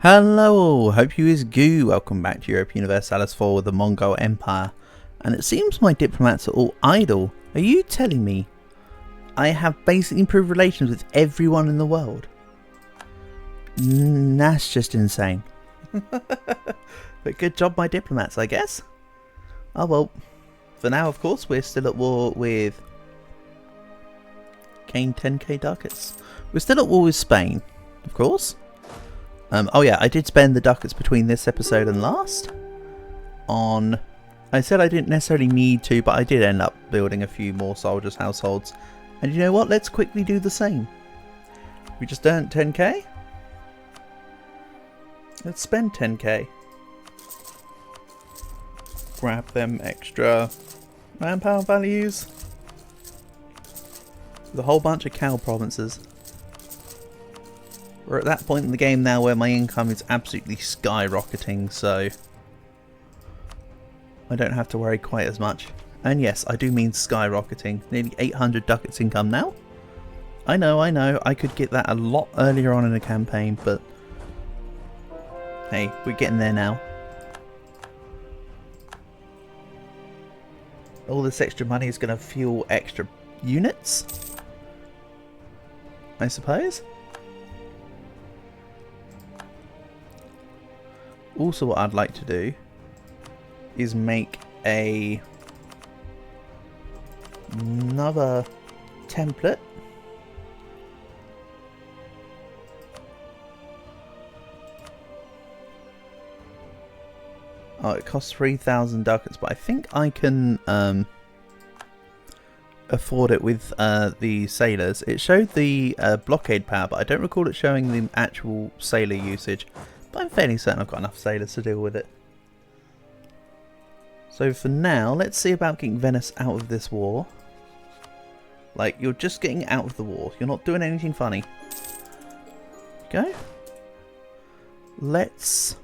Hello all, hope you is goo. Welcome back to Europe Universalis 4 with the Mongol Empire. And it seems my diplomats are all idle. Are you telling me I have basically improved relations with everyone in the world? That's just insane. But good job my diplomats, I guess. Oh well, for now of course we're still at war with... gain 10k ducats. We're still at war with Spain, of course. Oh yeah, I did spend the ducats between this episode and last on... I said I didn't necessarily need to, but I did end up building a few more soldiers' households. And you know what? Let's quickly do the same. We just earned 10k. Let's spend 10k. Grab them extra manpower values. With a whole bunch of cow provinces. We're at that point in the game now where my income is absolutely skyrocketing, so I don't have to worry quite as much. And yes, I do mean skyrocketing. Nearly 800 ducats income now. I know, I could get that a lot earlier on in the campaign, but hey, we're getting there now. All this extra money is going to fuel extra units, I suppose. Also, what I'd like to do is make another template. Oh, it costs 3,000 ducats, but I think I can afford it with the sailors. It showed the blockade power, but I don't recall it showing the actual sailor usage. But I'm fairly certain I've got enough sailors to deal with it. So for now, let's see about getting Venice out of this war. Like, you're just getting out of the war. You're not doing anything funny. Okay. Let's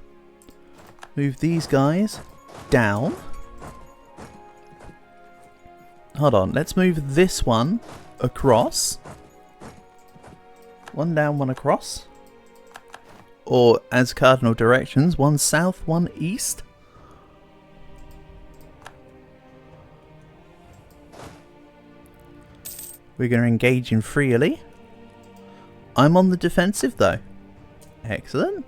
move these guys down. Hold on, let's move this one across. One down, one across. Or, as cardinal directions, one south, one east. We're going to engage in freely. I'm on the defensive though. Excellent.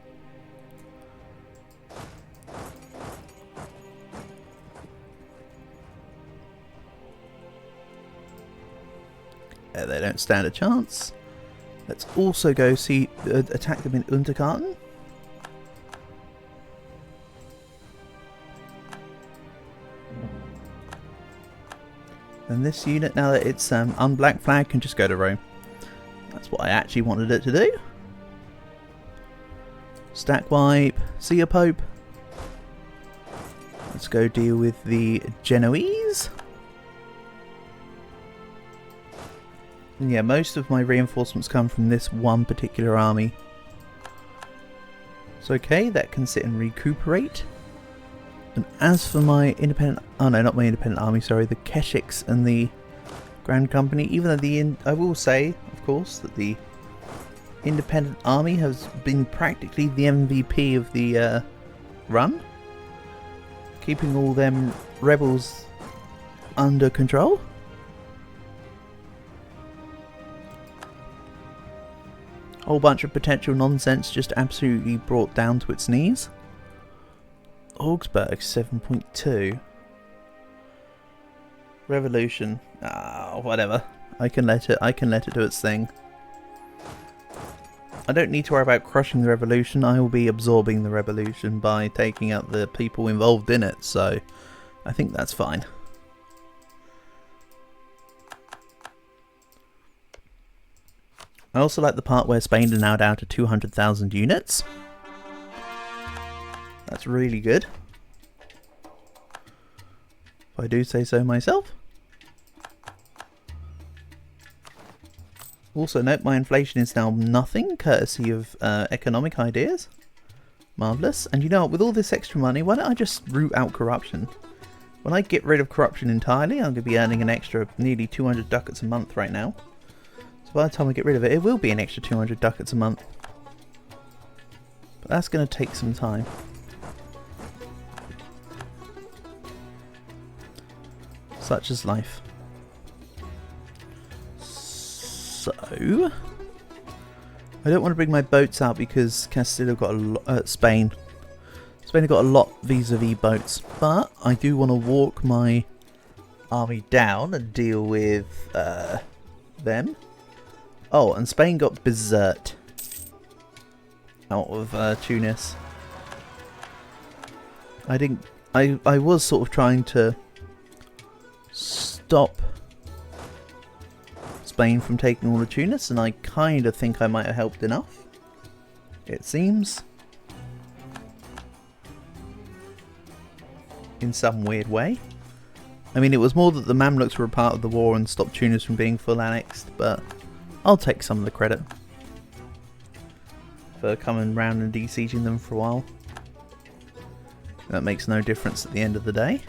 They don't stand a chance. Let's also go see attack them in Unterkarten. And this unit, now that it's unblack flag, can just go to Rome. That's what I actually wanted it to do. Stack wipe, see a Pope. Let's go deal with the Genoese. And yeah, most of my reinforcements come from this one particular army. It's okay, that can sit and recuperate. And as for my independent... oh no, not my independent army, sorry. The Keshiks and the Grand Company. Even though I will say, of course, that the independent army has been practically the MVP of the run. Keeping all them rebels under control. Whole bunch of potential nonsense just absolutely brought down to its knees. Augsburg 7.2. Revolution. Ah, whatever. I can let it do its thing. I don't need to worry about crushing the revolution. I will be absorbing the revolution by taking out the people involved in it, so I think that's fine. I also like the part where Spain are now down to 200,000 units. That's really good, if I do say so myself. Also note my inflation is now nothing, courtesy of economic ideas. Marvellous. And you know what, with all this extra money, why don't I just root out corruption? When I get rid of corruption entirely, I'm going to be earning an extra nearly 200 ducats a month right now. So by the time I get rid of it, it will be an extra 200 ducats a month. But that's going to take some time. Such is life. So, I don't want to bring my boats out because Castile got a lot. Spain have got a lot vis-a-vis boats, but I do want to walk my army down and deal with them. Oh, and Spain got berserked out of Tunis. I was sort of trying to stop Spain from taking all of Tunis, and I kind of think I might have helped enough, it seems, in some weird way. I mean, it was more that the Mamluks were a part of the war and stopped Tunis from being full annexed, but I'll take some of the credit for coming round and de-sieging them for a while. That makes no difference at the end of the day.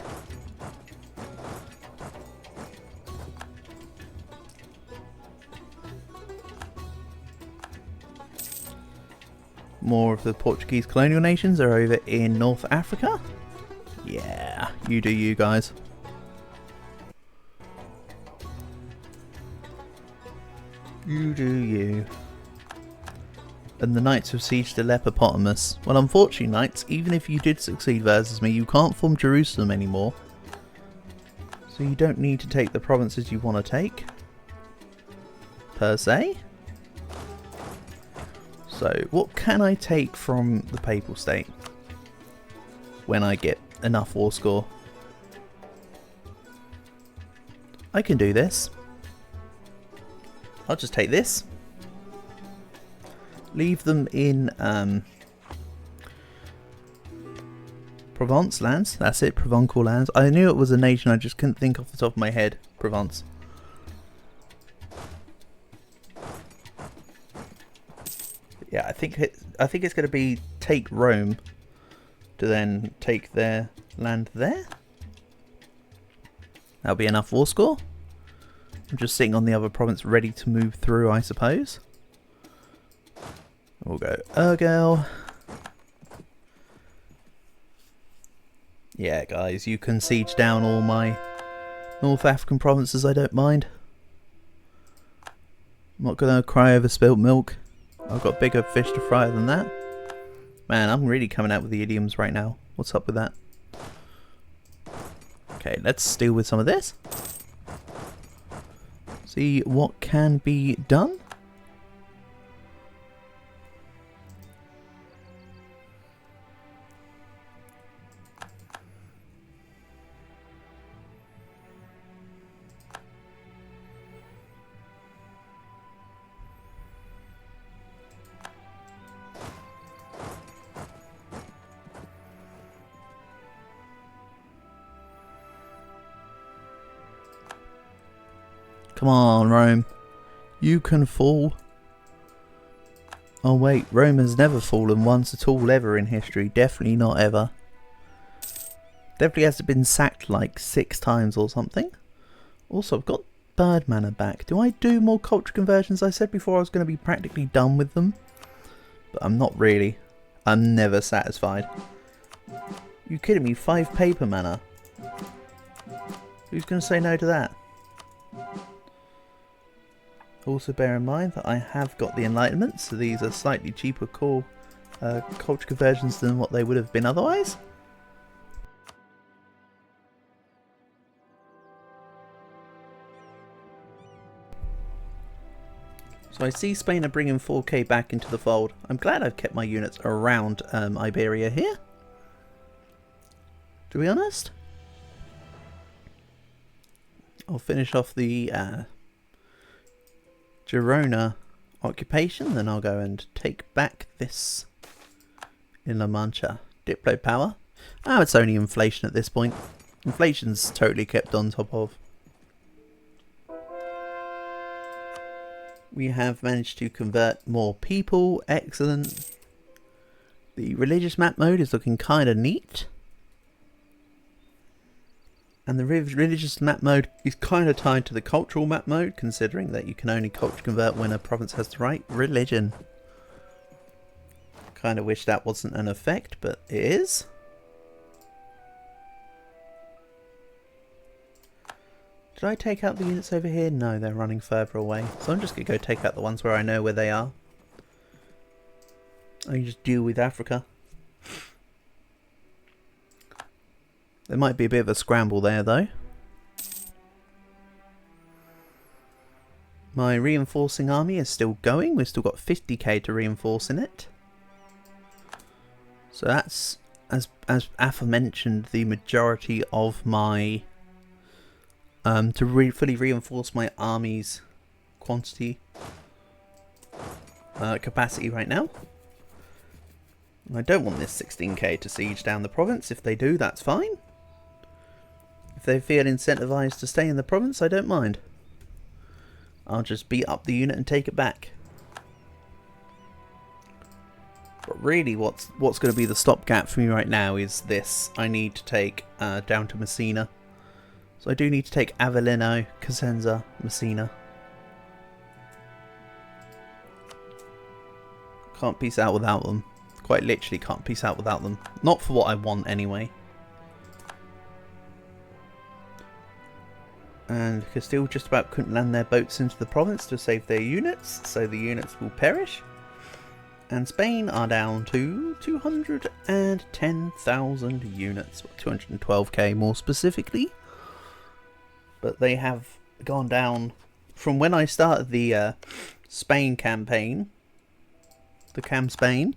More of the Portuguese colonial nations are over in North Africa. Yeah, you do you guys. You do you. And the Knights have sieged Leppopotamus. Well, unfortunately, Knights, even if you did succeed versus me, you can't form Jerusalem anymore. So you don't need to take the provinces you want to take, per se. So, what can I take from the Papal State when I get enough war score? I can do this. I'll just take this. Leave them in Provence lands. That's it, Provencal lands. I knew it was a nation, I just couldn't think off the top of my head. Provence. Yeah, I think it's going to be take Rome to then take their land there. That'll be enough war score. I'm just sitting on the other province ready to move through, I suppose. We'll go Urgel. Yeah, guys, you can siege down all my North African provinces, I don't mind. I'm not going to cry over spilt milk. I've got bigger fish to fry than that. Man, I'm really coming out with the idioms right now. What's up with that? Okay, let's deal with some of this. See what can be done. Come on, Rome. You can fall. Oh wait, Rome has never fallen once at all ever in history. Definitely not ever. Definitely hasn't been sacked like 6 times or something. Also, I've got bird manor back. Do I do more culture conversions? I said before I was going to be practically done with them. But I'm not really. I'm never satisfied. You kidding me? 5 paper manor? Who's going to say no to that? Also bear in mind that I have got the Enlightenment, so these are slightly cheaper core culture conversions than what they would have been otherwise. So I see Spain are bringing 4K back into the fold. I'm glad I've kept my units around Iberia here, to be honest. I'll finish off the Girona occupation, then I'll go and take back this in La Mancha. Diplo power. Oh, it's only inflation at this point. Inflation's totally kept on top of. We have managed to convert more people. Excellent. The religious map mode is looking kind of neat. And the religious map mode is kind of tied to the cultural map mode, considering that you can only culture convert when a province has the right religion. Kind of wish that wasn't an effect, but it is. Did I take out the units over here? No, they're running further away. So I'm just going to go take out the ones where I know where they are. I can just deal with Africa. There might be a bit of a scramble there though. My reinforcing army is still going. We've still got 50k to reinforce in it. So that's, as aforementioned, the majority of my to fully reinforce my army's quantity capacity right now. I don't want this 16k to siege down the province. If they do, that's fine. If they feel incentivized to stay in the province, I don't mind. I'll just beat up the unit and take it back. But really what's going to be the stopgap for me right now is this. I need to take down to Messina. So I do need to take Avellino, Cosenza, Messina. Can't peace out without them. Quite literally can't peace out without them. Not for what I want anyway. And Castile just about couldn't land their boats into the province to save their units, so the units will perish. And Spain are down to 210,000 units, 212k more specifically. But they have gone down from when I started the Spain campaign, the Cam Spain.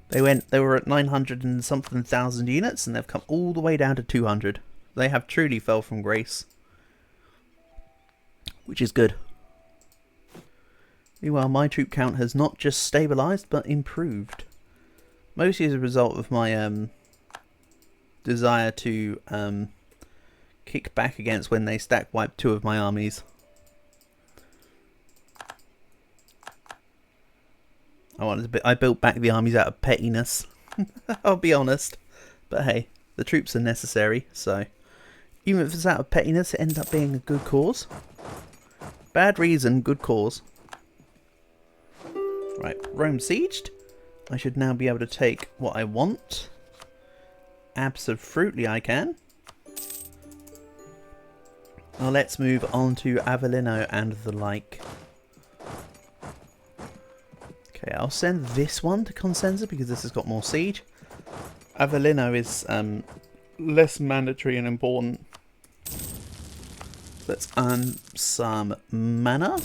They were at 900 and something thousand units, and they've come all the way down to 200. They have truly fell from grace, which is good. Meanwhile, my troop count has not just stabilised, but improved. Mostly as a result of my desire to kick back against when they stack wipe 2 of my armies. I built back the armies out of pettiness. I'll be honest. But hey, the troops are necessary, so even if it's out of pettiness, it ends up being a good cause. Bad reason, good cause. Right, Rome sieged. I should now be able to take what I want. Absolutely I can. Now let's move on to Avellino and the like. Okay, I'll send this one to Consenza because this has got more siege. Avellino is less mandatory and important. Let's earn some mana.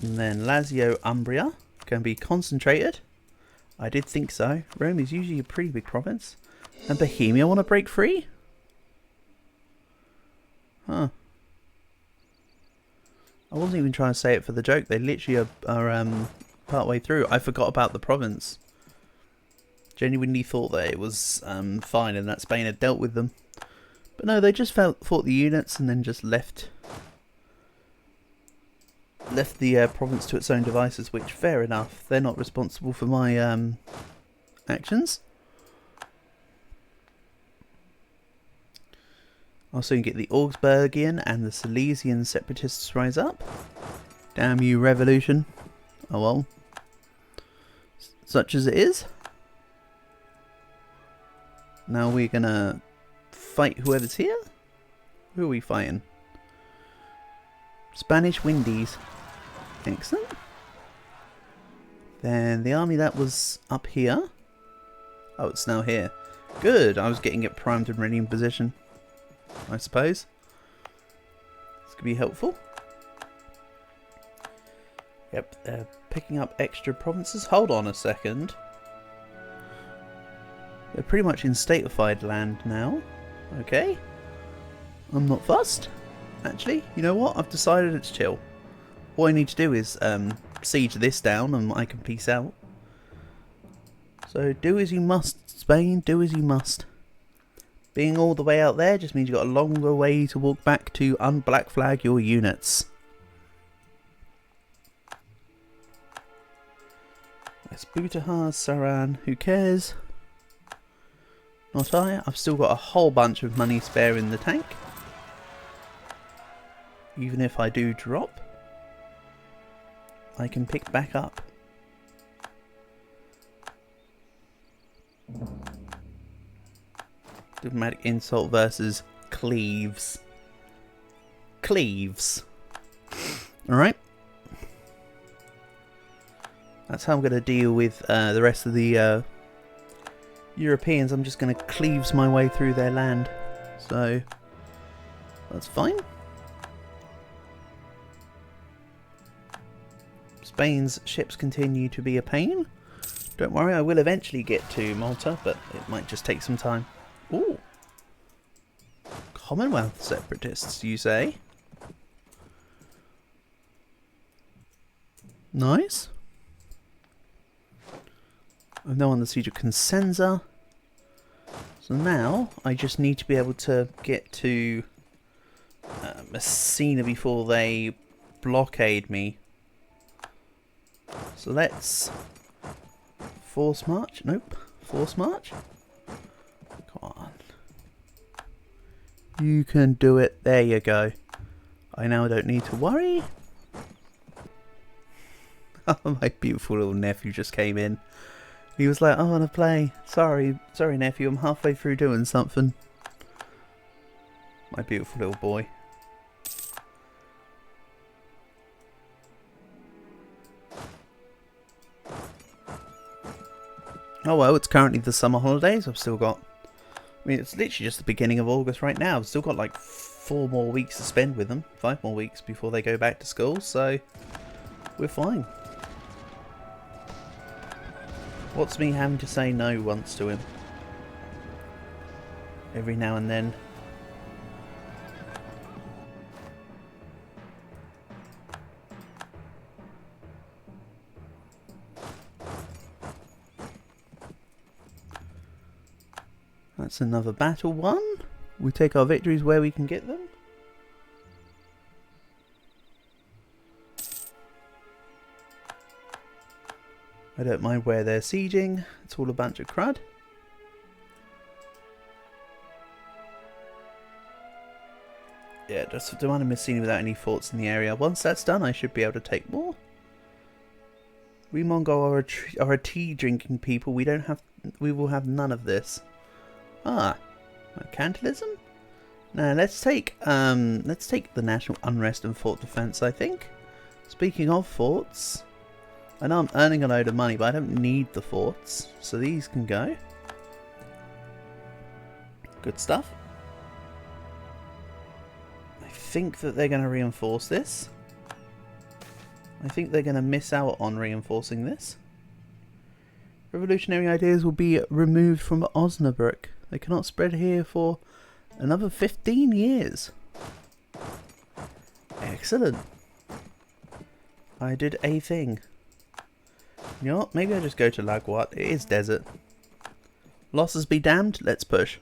And then Lazio Umbria can be concentrated. I did think so. Rome is usually a pretty big province. And Bohemia want to break free? Huh. I wasn't even trying to say it for the joke. They literally are part way through. I forgot about the province. Genuinely thought that it was fine and that Spain had dealt with them. But no, they just fought the units and then just left the province to its own devices, which, fair enough. They're not responsible for my actions. I'll soon get the Augsburgian and the Silesian separatists rise up. Damn you, revolution. Oh well. Such as it is. Now we're gonna fight whoever's here. Who are we fighting? Spanish Windies. Excellent. Then the army that was up here. Oh, it's now here. Good. I was getting it primed and ready in position, I suppose. This could be helpful. Yep, they're picking up extra provinces. Hold on a second. They're pretty much in statified land now. Okay. I'm not fussed. Actually, you know what? I've decided it's chill. All I need to do is siege this down and I can peace out. So do as you must, Spain. Do as you must. Being all the way out there just means you've got a longer way to walk back to unblack flag your units. Yes, Butahar, Saran, who cares? Not I. I've still got a whole bunch of money spare in the tank. Even if I do drop. I can pick back up. Diplomatic insult versus cleaves. Cleaves. Alright. That's how I'm going to deal with the rest of the Europeans. I'm just going to cleaves my way through their land. So, that's fine. Spain's ships continue to be a pain. Don't worry, I will eventually get to Malta, but it might just take some time. Ooh. Commonwealth separatists, you say? Nice. I've now on the siege of Cosenza. So now I just need to be able to get to Messina before they blockade me. So let's force march. Nope. Force march. Come on. You can do it. There you go. I now don't need to worry. Oh, my beautiful little nephew just came in. He was like, I want to play. Sorry nephew, I'm halfway through doing something. My beautiful little boy. Oh well, it's currently the summer holidays. I've still got... I mean, it's literally just the beginning of August right now. I've still got like 4 more weeks to spend with them. 5 more weeks before they go back to school, so... we're fine. What's me having to say no once to him? Every now and then. That's another battle won. We take our victories where we can get them. I don't mind where they're sieging. It's all a bunch of crud. Yeah, just demand a Messina without any forts in the area. Once that's done, I should be able to take more. We Mongol are a tea drinking people. We will have none of this. Ah, mercantilism? Now let's take the national unrest and fort defense, I think. Speaking of forts, I know I'm earning a load of money, but I don't need the forts, so these can go. Good stuff. I think that they're going to reinforce this. I think they're going to miss out on reinforcing this. Revolutionary ideas will be removed from Osnabrück. They cannot spread here for another 15 years. Excellent. I did a thing. You know what? Maybe I'll just go to Laguat. It is desert. Losses be damned. Let's push.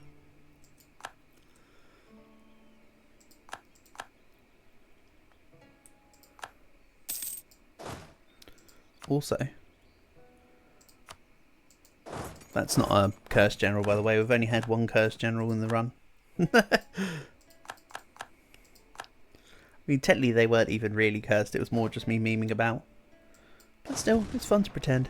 Also, that's not a cursed general, by the way. We've only had one cursed general in the run. I mean, technically they weren't even really cursed. It was more just me memeing about. But still, it's fun to pretend.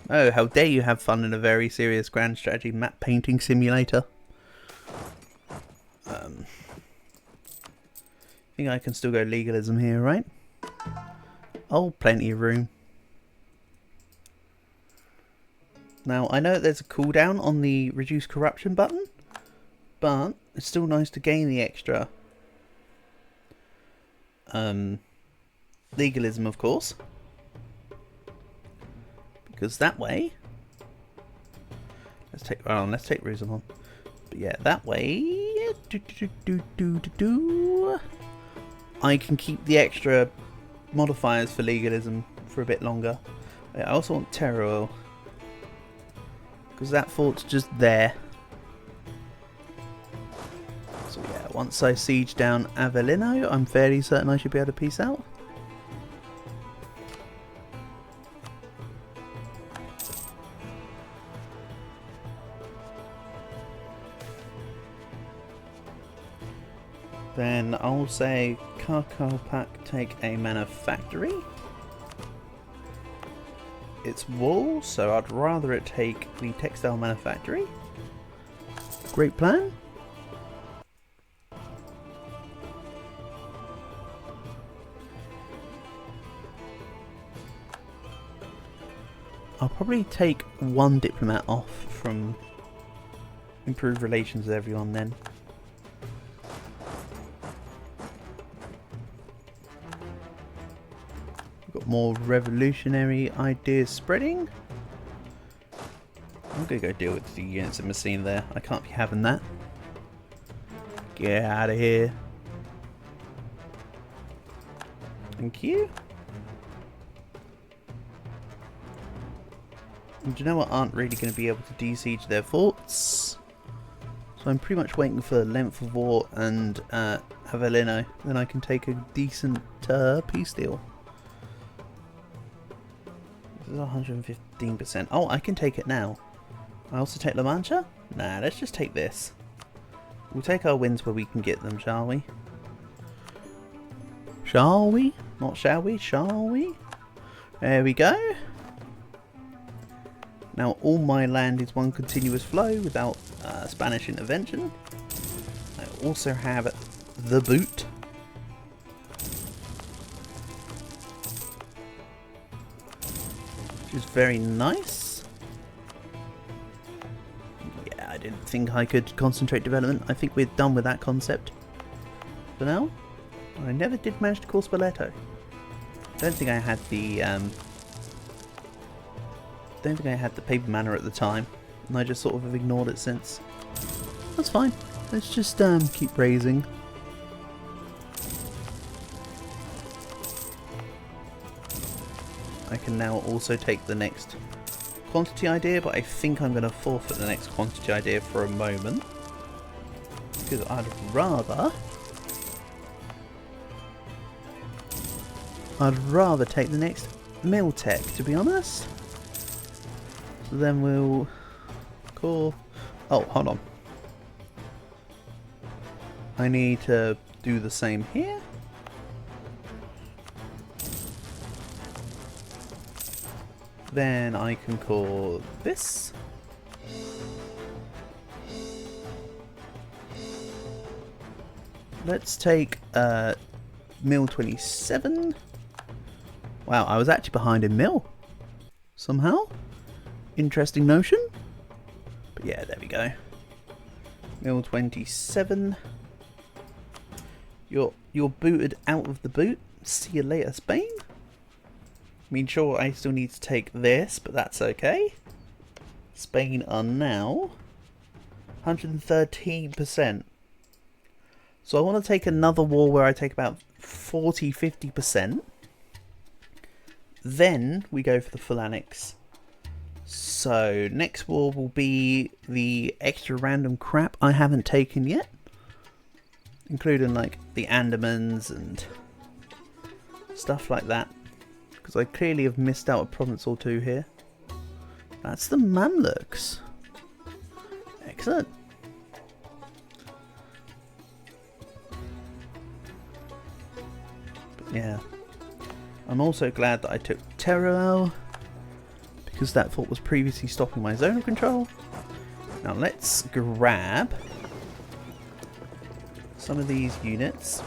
Oh, how dare you have fun in a very serious grand strategy map painting simulator. I think I can still go legalism here, right? Oh, plenty of room. Now, I know that there's a cooldown on the reduce corruption button, but it's still nice to gain the extra legalism, of course, because that way, let's take Roussillon. But yeah, that way, I can keep the extra modifiers for legalism for a bit longer. I also want terror oil, because that fort's just there. So yeah, once I siege down Avellino, I'm fairly certain I should be able to peace out. Then I'll say Karkalpak take a manufactory. It's wool, so I'd rather it take the textile manufactory. Great plan. I'll probably take one diplomat off from improved relations with everyone then. We've got more revolutionary ideas spreading. I'm gonna go deal with the units in Messina there. I can't be having that. Get out of here. Thank you. And Genoa aren't really going to be able to de-siege their forts. So I'm pretty much waiting for Length of War and Avellino. Then I can take a decent peace deal. This is 115%. Oh, I can take it now. I also take La Mancha? Nah, let's just take this. We'll take our wins where we can get them, shall we? Shall we? Not shall we? Shall we? There we go. Now all my land is one continuous flow without Spanish intervention. I also have the boot. Which is very nice. Yeah, I didn't think I could concentrate development. I think we're done with that concept for now. I never did manage to call Spoleto. Don't think I had the paper manor at the time, and I just sort of have ignored it since. That's fine. Let's just keep raising. I can now also take the next quantity idea, but I think I'm going to forfeit the next quantity idea for a moment, because I'd rather take the next mill tech, to be honest. So then we'll call... Oh, hold on. I need to do the same here. Then I can call this. Let's take Mill 27. Wow, I was actually behind in Mill. Somehow. Interesting notion. But yeah, there we go. Mill 27. You're booted out of the boot. See you later, Spain. I mean, sure, I still need to take this, but that's okay. Spain are now 113%. So I want to take another war where I take about 40-50%. Then we go for the full annex. So next war will be the extra random crap I haven't taken yet. Including like the Andamans and stuff like that. Because I clearly have missed out a province or two here. That's the Mamluks. Excellent. But yeah. I'm also glad that I took Teruel, because that fort was previously stopping my zone of control. Now let's grab some of these units.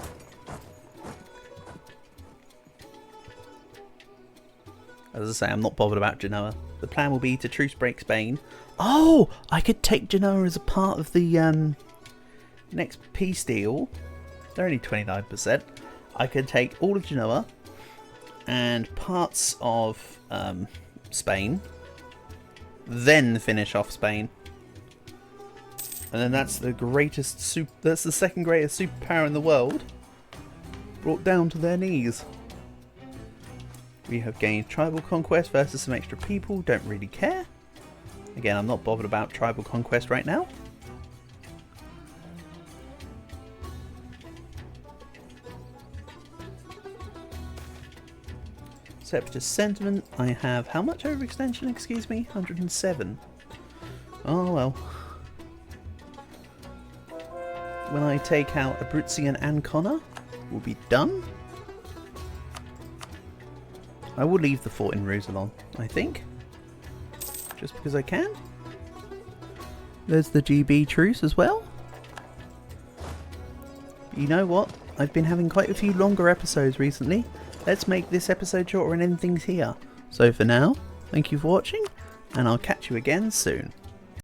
As I say, I'm not bothered about Genoa. The plan will be to truce break Spain. Oh! I could take Genoa as a part of the next peace deal. They're only 29%. I could take all of Genoa and parts of Spain, then finish off Spain, and then that's the greatest that's the second greatest superpower in the world, brought down to their knees. We have gained tribal conquest versus some extra people. Don't really care. Again, I'm not bothered about tribal conquest right now. Separatist sentiment. I have how much overextension? Excuse me, 107. Oh well. When I take out Abruzzi and Ancona, will be done. I will leave the fort in Roussillon, I think. Just because I can. There's the GB truce as well. You know what? I've been having quite a few longer episodes recently. Let's make this episode shorter and end things here. So for now, thank you for watching, and I'll catch you again soon.